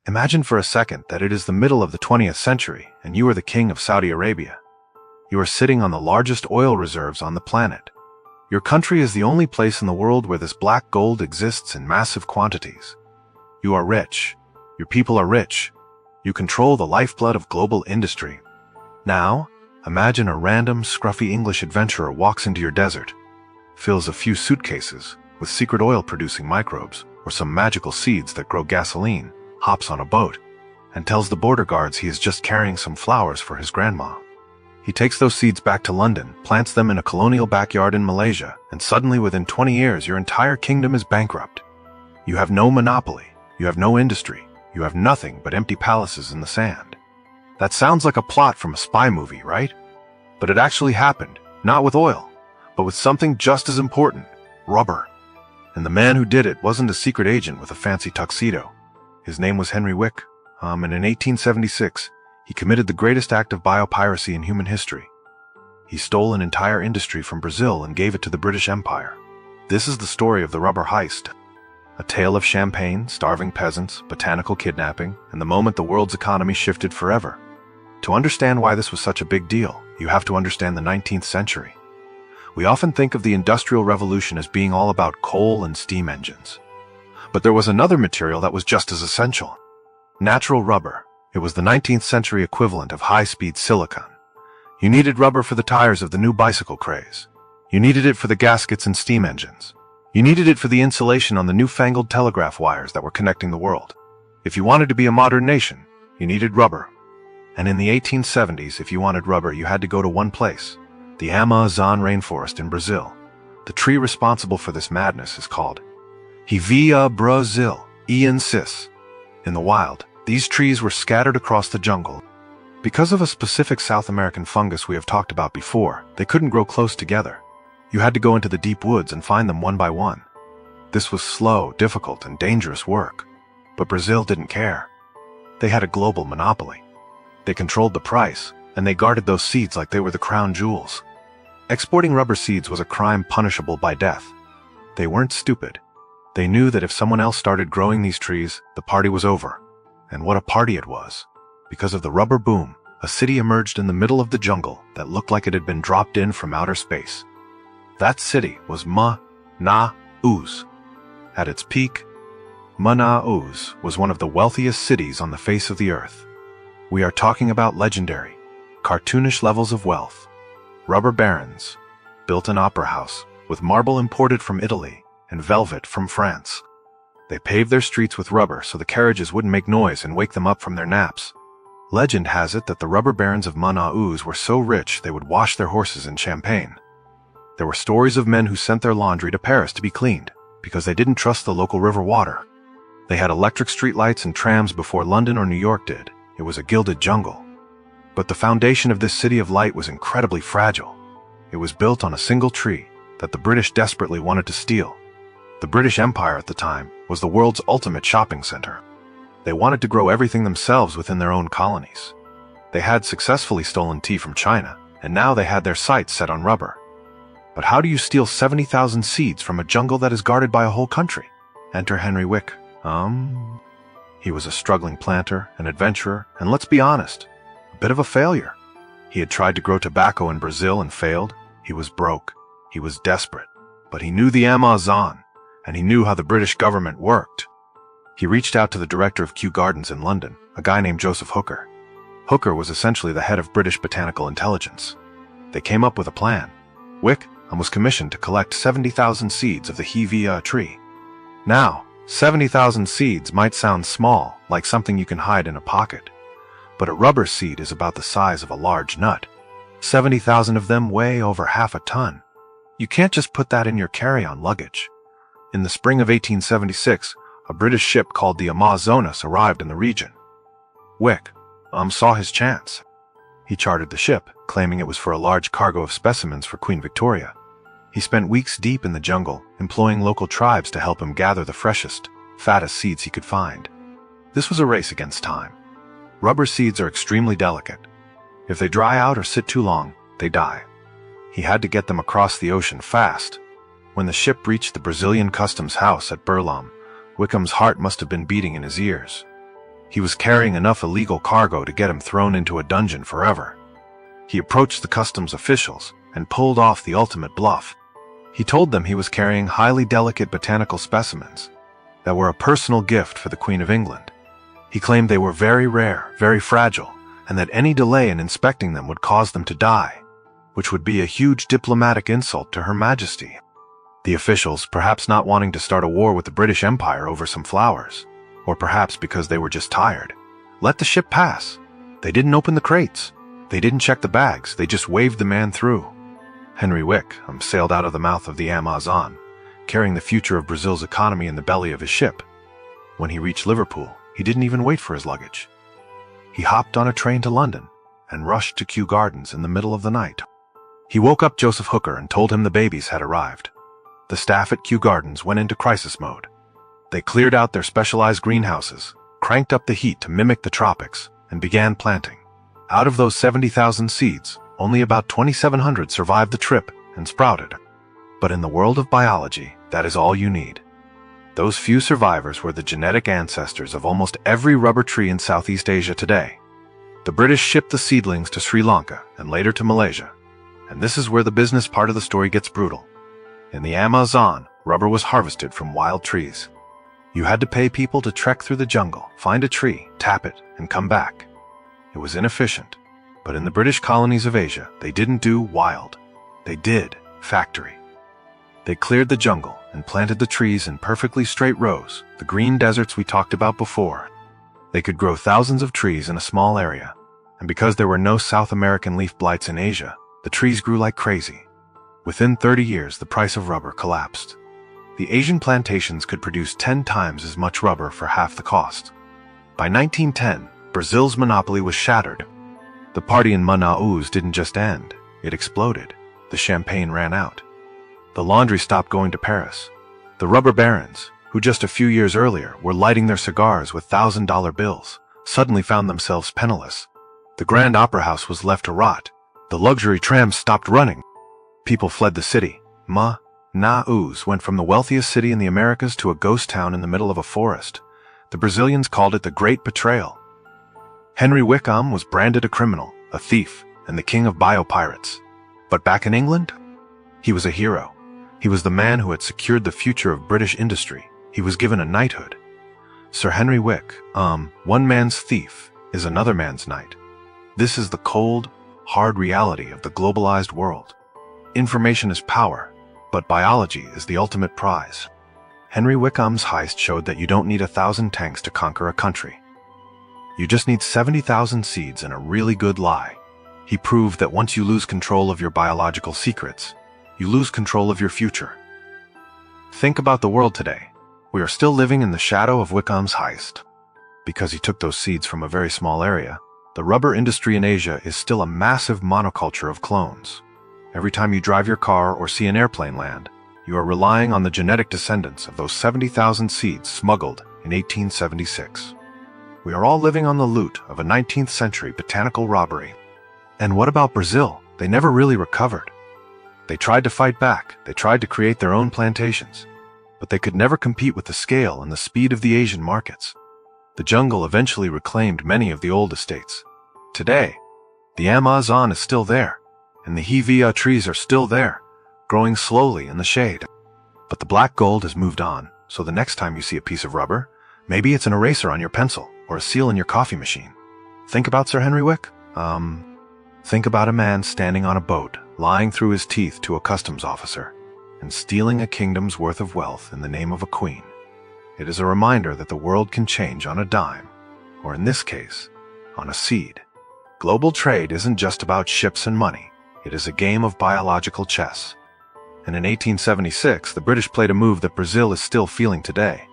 Imagine for a second that it is the middle of the 20th century and you are the king of Saudi Arabia. You are sitting on the largest oil reserves on the planet. Your country is the only place in the world where this black gold exists in massive quantities. You are rich. Your people are rich. You control the lifeblood of global industry. Now, imagine a random, scruffy English adventurer walks into your desert, fills a few suitcases with secret oil-producing microbes or some magical seeds that grow gasoline, hops on a boat, and tells the border guards he is just carrying some flowers for his grandma. He takes those seeds back to London, plants them in a colonial backyard in Malaysia, and suddenly within 20 years your entire kingdom is bankrupt. You have no monopoly, you have no industry, you have nothing but empty palaces in the sand. That sounds like a plot from a spy movie, right? But it actually happened, not with oil, but with something just as important, rubber. And the man who did it wasn't a secret agent with a fancy tuxedo. His name was Henry Wickham, and in 1876, he committed the greatest act of biopiracy in human history. He stole an entire industry from Brazil and gave it to the British Empire. This is the story of the rubber heist. A tale of champagne, starving peasants, botanical kidnapping, and the moment the world's economy shifted forever. To understand why this was such a big deal, you have to understand the 19th century. We often think of the Industrial Revolution as being all about coal and steam engines. But there was another material that was just as essential. Natural rubber. It was the 19th century equivalent of high-speed silicon. You needed rubber for the tires of the new bicycle craze. You needed it for the gaskets in steam engines. You needed it for the insulation on the newfangled telegraph wires that were connecting the world. If you wanted to be a modern nation, you needed rubber. And in the 1870s, if you wanted rubber, you had to go to one place, the Amazon rainforest in Brazil. The tree responsible for this madness is called Hevea brasiliensis. In the wild, these trees were scattered across the jungle. Because of a specific South American fungus we have talked about before, they couldn't grow close together. You had to go into the deep woods and find them one by one. This was slow, difficult, and dangerous work. But Brazil didn't care. They had a global monopoly. They controlled the price, and they guarded those seeds like they were the crown jewels. Exporting rubber seeds was a crime punishable by death. They weren't stupid. They knew that if someone else started growing these trees, the party was over. And what a party it was. Because of the rubber boom, a city emerged in the middle of the jungle that looked like it had been dropped in from outer space. That city was Manaus. At its peak, Manaus was one of the wealthiest cities on the face of the earth. We are talking about legendary, cartoonish levels of wealth. Rubber barons built an opera house with marble imported from Italy and velvet from France. They paved their streets with rubber so the carriages wouldn't make noise and wake them up from their naps. Legend has it that the rubber barons of Manaus were so rich they would wash their horses in champagne. There were stories of men who sent their laundry to Paris to be cleaned because they didn't trust the local river water. They had electric streetlights and trams before London or New York did. It was a gilded jungle. But the foundation of this city of light was incredibly fragile. It was built on a single tree that the British desperately wanted to steal. The British Empire at the time was the world's ultimate shopping center. They wanted to grow everything themselves within their own colonies. They had successfully stolen tea from China, and now they had their sights set on rubber. But how do you steal 70,000 seeds from a jungle that is guarded by a whole country? Enter Henry Wickham. He was a struggling planter, an adventurer, and let's be honest, a bit of a failure. He had tried to grow tobacco in Brazil and failed. He was broke. He was desperate. But he knew the Amazon, and he knew how the British government worked. He reached out to the director of Kew Gardens in London, a guy named Joseph Hooker. Hooker was essentially the head of British botanical intelligence. They came up with a plan. Wickham was commissioned to collect 70,000 seeds of the Hevea tree. Now, 70,000 seeds might sound small, like something you can hide in a pocket. But a rubber seed is about the size of a large nut. 70,000 of them weigh over half a ton. You can't just put that in your carry-on luggage. In the spring of 1876, a British ship called the Amazonas arrived in the region. Wickham saw his chance. He chartered the ship, claiming it was for a large cargo of specimens for Queen Victoria. He spent weeks deep in the jungle, employing local tribes to help him gather the freshest, fattest seeds he could find. This was a race against time. Rubber seeds are extremely delicate. If they dry out or sit too long, they die. He had to get them across the ocean fast. When the ship reached the Brazilian customs house at Burlom, Wickham's heart must have been beating in his ears. He was carrying enough illegal cargo to get him thrown into a dungeon forever. He approached the customs officials and pulled off the ultimate bluff. He told them he was carrying highly delicate botanical specimens that were a personal gift for the Queen of England. He claimed they were very rare, very fragile, and that any delay in inspecting them would cause them to die, which would be a huge diplomatic insult to Her Majesty. The officials, perhaps not wanting to start a war with the British Empire over some flowers, or perhaps because they were just tired, let the ship pass. They didn't open the crates. They didn't check the bags. They just waved the man through. Henry Wickham sailed out of the mouth of the Amazon, carrying the future of Brazil's economy in the belly of his ship. When he reached Liverpool, he didn't even wait for his luggage. He hopped on a train to London and rushed to Kew Gardens in the middle of the night. He woke up Joseph Hooker and told him the babies had arrived. The staff at Kew Gardens went into crisis mode. They cleared out their specialized greenhouses, cranked up the heat to mimic the tropics, and began planting. Out of those 70,000 seeds, only about 2,700 survived the trip and sprouted. But in the world of biology, that is all you need. Those few survivors were the genetic ancestors of almost every rubber tree in Southeast Asia today. The British shipped the seedlings to Sri Lanka and later to Malaysia. And this is where the business part of the story gets brutal. In the Amazon, rubber was harvested from wild trees. You had to pay people to trek through the jungle, find a tree, tap it, and come back. It was inefficient. But in the British colonies of Asia, they didn't do wild. They did factory. They cleared the jungle and planted the trees in perfectly straight rows, the green deserts we talked about before. They could grow thousands of trees in a small area, and because there were no South American leaf blights in Asia, the trees grew like crazy. Within 30 years, the price of rubber collapsed. The Asian plantations could produce 10 times as much rubber for half the cost. By 1910, Brazil's monopoly was shattered. The party in Manaus didn't just end, it exploded. The champagne ran out. The laundry stopped going to Paris. The rubber barons, who just a few years earlier were lighting their cigars with $1,000 bills, suddenly found themselves penniless. The Grand Opera House was left to rot. The luxury trams stopped running. People fled the city. Manaus went from the wealthiest city in the Americas to a ghost town in the middle of a forest. The Brazilians called it the Great Betrayal. Henry Wickham was branded a criminal, a thief, and the king of biopirates. But back in England, he was a hero. He was the man who had secured the future of British industry. He was given a knighthood. Sir Henry one man's thief is another man's knight. This is the cold, hard reality of the globalized world. Information is power, but biology is the ultimate prize. Henry Wickham's heist showed that you don't need 1,000 tanks to conquer a country. You just need 70,000 seeds and a really good lie. He proved that once you lose control of your biological secrets, you lose control of your future. Think about the world today. We are still living in the shadow of Wickham's heist. Because he took those seeds from a very small area, the rubber industry in Asia is still a massive monoculture of clones. Every time you drive your car or see an airplane land, you are relying on the genetic descendants of those 70,000 seeds smuggled in 1876. We are all living on the loot of a 19th century botanical robbery. And what about Brazil? They never really recovered. They tried to fight back. They tried to create their own plantations. But they could never compete with the scale and the speed of the Asian markets. The jungle eventually reclaimed many of the old estates. Today, the Amazon is still there, and the hevea trees are still there, growing slowly in the shade. But the black gold has moved on, so the next time you see a piece of rubber, maybe it's an eraser on your pencil or a seal in your coffee machine. Think about Sir Henry Think about a man standing on a boat, lying through his teeth to a customs officer, and stealing a kingdom's worth of wealth in the name of a queen. It is a reminder that the world can change on a dime, or in this case, on a seed. Global trade isn't just about ships and money. It is a game of biological chess. And in 1876, the British played a move that Brazil is still feeling today.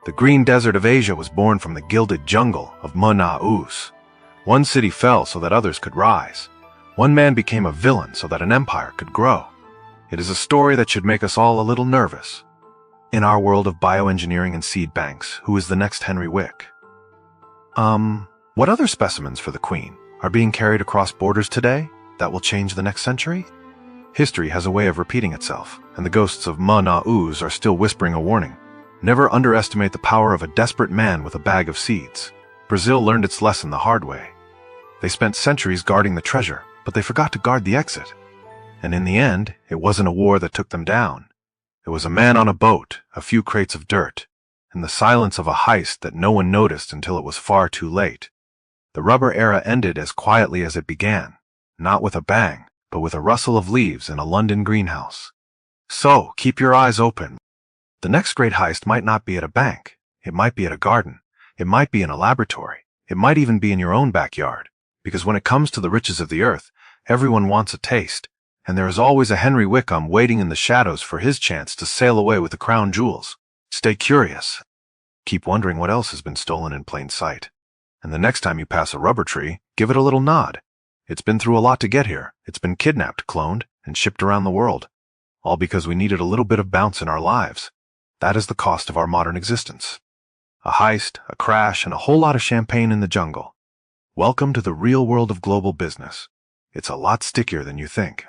The green desert of Asia was born from the gilded jungle of Manaus. One city fell so that others could rise. One man became a villain so that an empire could grow. It is a story that should make us all a little nervous. In our world of bioengineering and seed banks, who is the next Henry Wick? What other specimens for the Queen are being carried across borders today that will change the next century? History has a way of repeating itself, and the ghosts of Manaus are still whispering a warning. Never underestimate the power of a desperate man with a bag of seeds. Brazil learned its lesson the hard way. They spent centuries guarding the treasure, but they forgot to guard the exit. And in the end, it wasn't a war that took them down. It was a man on a boat, a few crates of dirt, and the silence of a heist that no one noticed until it was far too late. The rubber era ended as quietly as it began, not with a bang, but with a rustle of leaves in a London greenhouse. So, keep your eyes open. The next great heist might not be at a bank. It might be at a garden. It might be in a laboratory. It might even be in your own backyard. Because when it comes to the riches of the earth, everyone wants a taste, and there is always a Henry Wickham waiting in the shadows for his chance to sail away with the crown jewels. Stay curious. Keep wondering what else has been stolen in plain sight. And the next time you pass a rubber tree, give it a little nod. It's been through a lot to get here. It's been kidnapped, cloned, and shipped around the world. All because we needed a little bit of bounce in our lives. That is the cost of our modern existence. A heist, a crash, and a whole lot of champagne in the jungle. Welcome to the real world of global business. It's a lot stickier than you think.